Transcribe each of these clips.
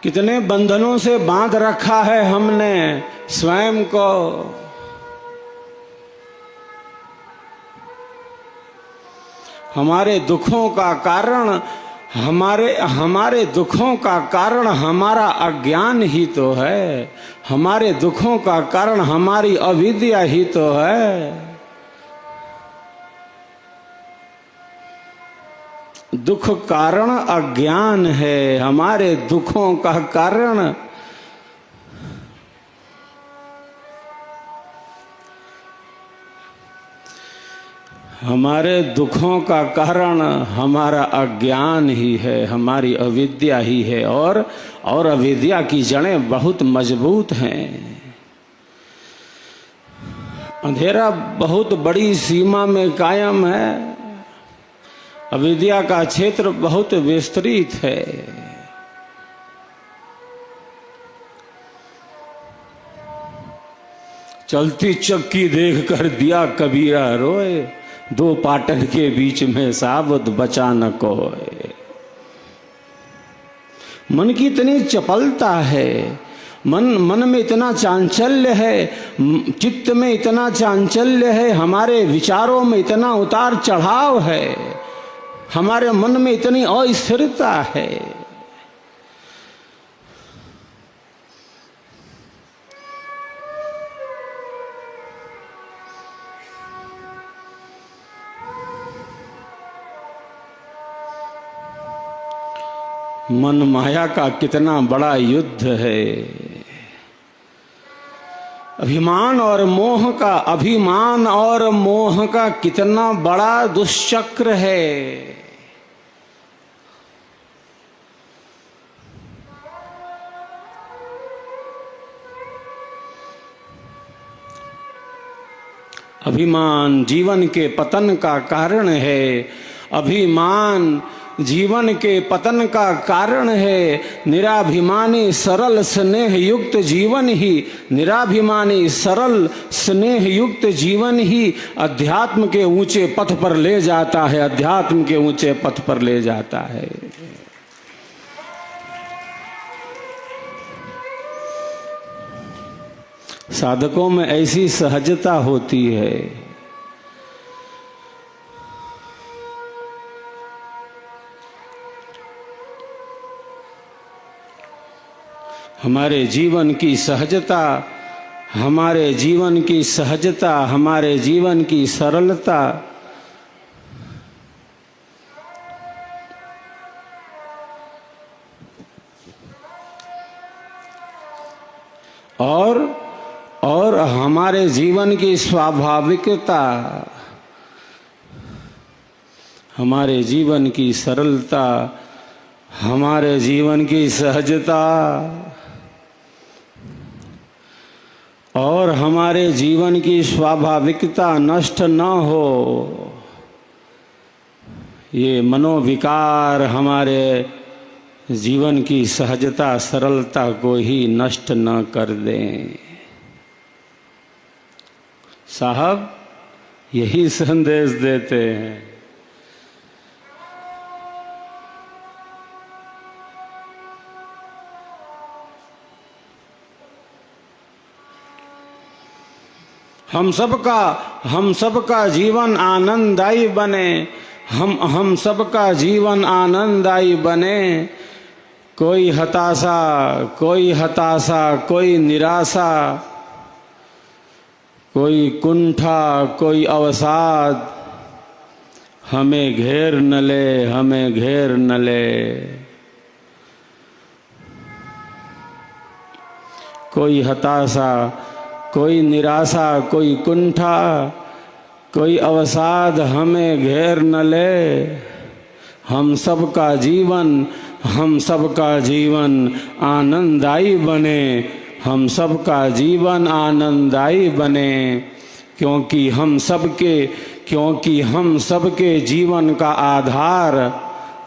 कितने बंधनों से बांध रखा है हमने स्वयं को। हमारे दुखों का कारण हमारे दुखों का कारण हमारा अज्ञान ही तो है। हमारे दुखों का कारण हमारी अविद्या ही तो है। दुख कारण अज्ञान है। हमारे दुखों का कारण हमारे दुखों का कारण हमारा अज्ञान ही है, हमारी अविद्या ही है। और अविद्या की जड़ें बहुत मजबूत हैं। अंधेरा बहुत बड़ी सीमा में कायम है। अविद्या का क्षेत्र बहुत विस्तृत है। चलती चक्की देख कर दिया कबीरा रोए, दो पाटन के बीच में साबुत बचा न कोई। मन की इतनी चपलता है, मन में इतना चांचल्य है, चित्त में इतना चांचल्य है, हमारे विचारों में इतना उतार चढ़ाव है, हमारे मन में इतनी अस्थिरता है। मन माया का कितना बड़ा युद्ध है। अभिमान और मोह का कितना बड़ा दुष्चक्र है। अभिमान जीवन के पतन का कारण है। अभिमान जीवन के पतन का कारण है। निराभिमानी सरल स्नेह युक्त जीवन ही, निराभिमानी सरल स्नेह युक्त जीवन ही अध्यात्म के ऊंचे पथ पर ले जाता है। अध्यात्म के ऊंचे पथ पर ले जाता है। साधकों में ऐसी सहजता होती है। हमारे जीवन की सहजता, हमारे जीवन की सहजता, हमारे जीवन की सरलता और हमारे जीवन की स्वाभाविकता, हमारे जीवन की सरलता, हमारे जीवन की सहजता और हमारे जीवन की स्वाभाविकता नष्ट न हो, ये मनोविकार हमारे जीवन की सहजता सरलता को ही नष्ट न कर दें। साहब यही संदेश देते हैं। हम सबका जीवन आनंददायी बने। हम सबका जीवन आनंददायी बने। कोई हताशा, कोई निराशा, कोई कुंठा, कोई अवसाद हमें घेर न ले। कोई हताशा, कोई निराशा, कोई कुंठा, कोई अवसाद हमें घेर न ले। हम सबका जीवन आनंददायी बने। हम सबका जीवन आनंददायी बने, क्योंकि हम सबके जीवन का आधार,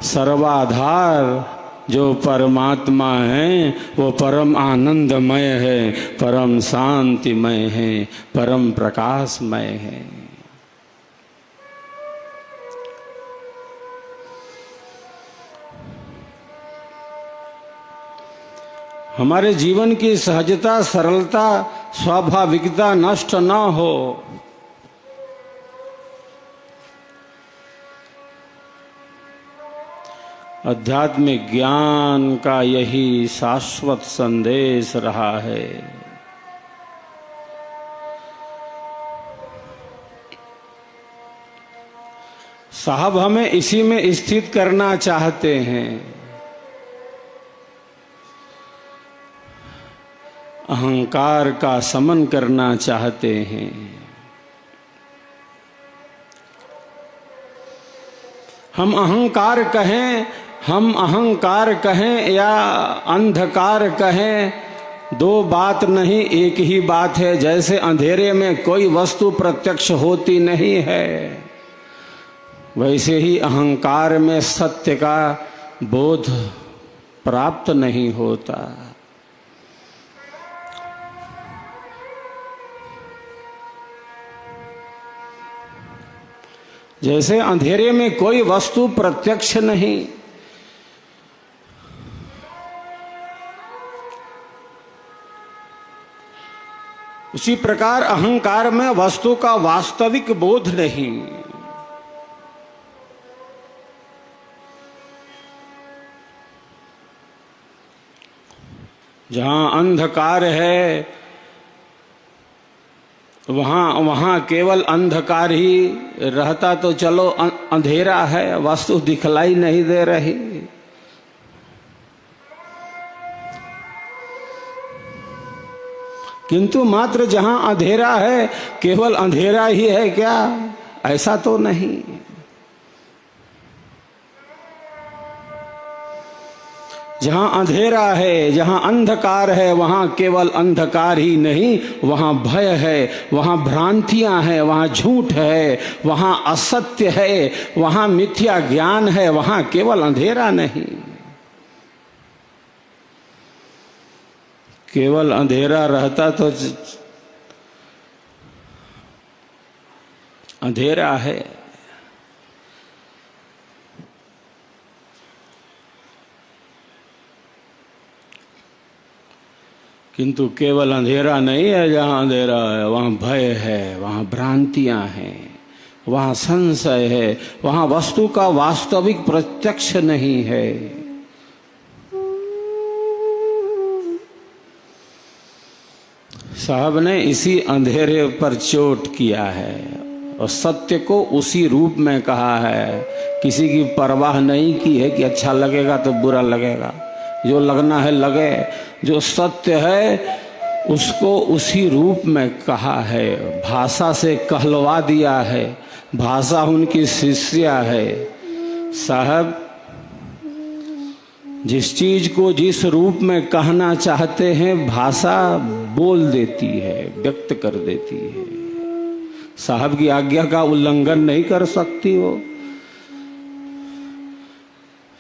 सर्वाधार जो परमात्मा है वो परम आनंदमय है, परम शांतिमय है, परम प्रकाशमय है। हमारे जीवन की सहजता, सरलता, स्वाभाविकता नष्ट न हो। आध्यात्मिक ज्ञान का यही शाश्वत संदेश रहा है। साहब हमें इसी में स्थित करना चाहते हैं। अहंकार का समन करना चाहते हैं। हम अहंकार कहें या अंधकार कहें, दो बात नहीं एक ही बात है। जैसे अंधेरे में कोई वस्तु प्रत्यक्ष होती नहीं है, वैसे ही अहंकार में सत्य का बोध प्राप्त नहीं होता। जैसे अंधेरे में कोई वस्तु प्रत्यक्ष नहीं, उसी प्रकार अहंकार में वस्तु का वास्तविक बोध नहीं। जहां अंधकार है वहां केवल अंधकार ही रहता तो चलो, अंधेरा है, वस्तु दिखलाई नहीं दे रही। किंतु मात्र जहां अंधेरा है केवल अंधेरा ही है क्या? ऐसा तो नहीं। जहां अंधेरा है, जहां अंधकार है, वहां केवल अंधकार ही नहीं, वहां भय है, वहां भ्रांतियां हैं, वहां झूठ है, वहां असत्य है, वहां मिथ्या ज्ञान है, वहां केवल अंधेरा नहीं। केवल अंधेरा रहता तो अंधेरा है, किंतु केवल अंधेरा नहीं है। जहां अंधेरा है वहां भय है, वहां भ्रांतियां हैं, वहां संशय है, वहां वस्तु का वास्तविक प्रत्यक्ष नहीं है। साहब ने इसी अंधेरे पर चोट किया है और सत्य को उसी रूप में कहा है। किसी की परवाह नहीं की है कि अच्छा लगेगा तो बुरा लगेगा, जो लगना है लगे। जो सत्य है उसको उसी रूप में कहा है, भाषा से कहलवा दिया है। भाषा उनकी शिष्या है। साहब जिस चीज को जिस रूप में कहना चाहते हैं भाषा बोल देती है, व्यक्त कर देती है। साहब की आज्ञा का उल्लंघन नहीं कर सकती वो।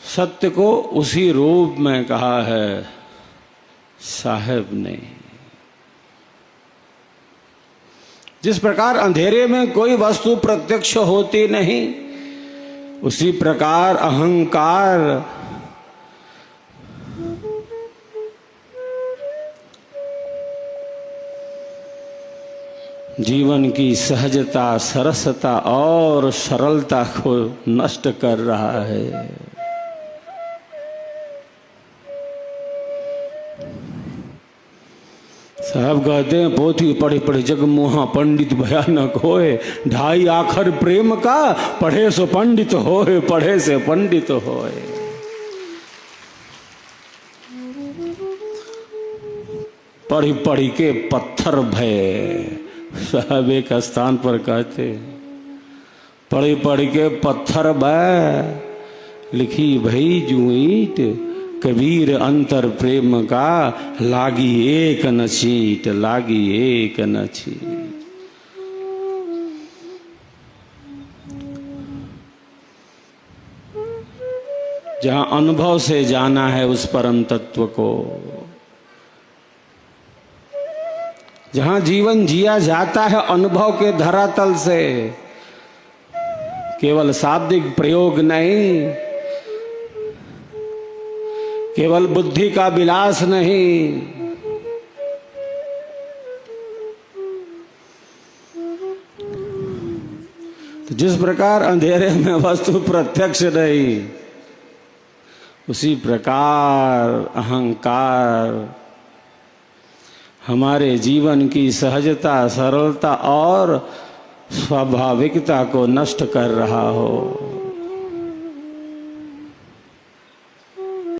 सत्य को उसी रूप में कहा है साहब ने। जिस प्रकार अंधेरे में कोई वस्तु प्रत्यक्ष होती नहीं, उसी प्रकार अहंकार जीवन की सहजता, सरसता और सरलता को नष्ट कर रहा है। साहब कहते हैं पोथी पढ़े पढ़े जग मोहा पंडित भयानक होए, ढाई आखर प्रेम का पढ़े सो पंडित होए, पढ़े से पंडित होए। पढ़ी पढ़ी के पत्थर भय। साहब एक स्थान पर कहते पढ़ी पढ़ी के पत्थर भय, लिखी भई जू ईंट, कबीर अंतर प्रेम का लागी एक न चीट, लागी एक न चीट। जहां अनुभव से जाना है उस परम तत्व को, जहां जीवन जिया जाता है अनुभव के धरातल से, केवल शाब्दिक प्रयोग नहीं, केवल बुद्धि का विलास नहीं, तो जिस प्रकार अंधेरे में वस्तु प्रत्यक्ष नहीं, उसी प्रकार अहंकार हमारे जीवन की सहजता, सरलता और स्वाभाविकता को नष्ट कर रहा हो।